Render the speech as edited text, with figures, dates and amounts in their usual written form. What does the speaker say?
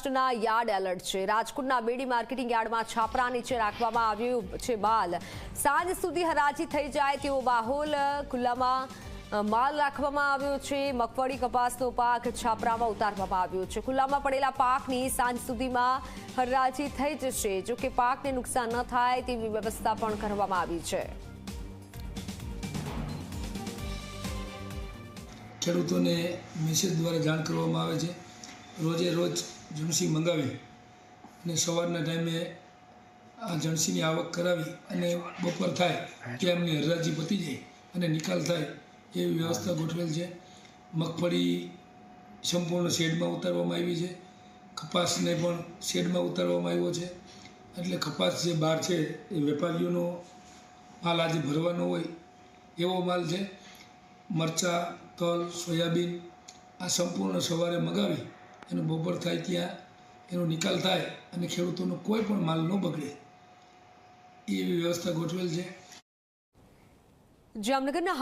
સૌરાષ્ટ્રના yard alert છે। રાજકોટના બેડી માર્કેટિંગ યાર્ડમાં છાપરા નીચે રાખવામાં આવ્યું છે માલ। સાંજ સુધી હરાજી થઈ જાય તેવો માહોલ। ખુલ્લામાં માલ રાખવામાં આવ્યો છે। મગફળી કપાસનો પાક છાપરામાં ઉતારવામાં આવ્યો છે। ખુલ્લામાં પડેલા પાકની સાંજ સુધીમાં હરાજી થઈ જશે। જો કે પાકને નુકસાન ન થાય તેવી વ્યવસ્થા પણ કરવામાં આવી છે। ખેડૂતોને મેસેજ દ્વારા જાણ કરવામાં આવે છે। રોજે રોજ જણસી મંગાવી અને સવારના ટાઈમે આ જણસીની આવક કરાવી અને બપોર થાય કે એમની હરાજી પતી જાય અને નિકાલ થાય એવી વ્યવસ્થા ગોઠવેલ છે। મગફળી સંપૂર્ણ શેડમાં ઉતારવામાં આવી છે। કપાસને પણ શેડમાં ઉતારવામાં આવ્યો છે। એટલે કપાસ જે બહાર છે એ વેપારીઓનો માલ આજે ભરવાનો હોય એવો માલ છે। મરચાં, તલ, સોયાબીન આ સંપૂર્ણ સવારે મગાવી અને બપોર થાય ત્યાં એનો નિકાલ થાય અને ખેડૂતોનો કોઈ પણ માલ ન બગડે એવી વ્યવસ્થા ગોઠવેલ છે। જામનગરના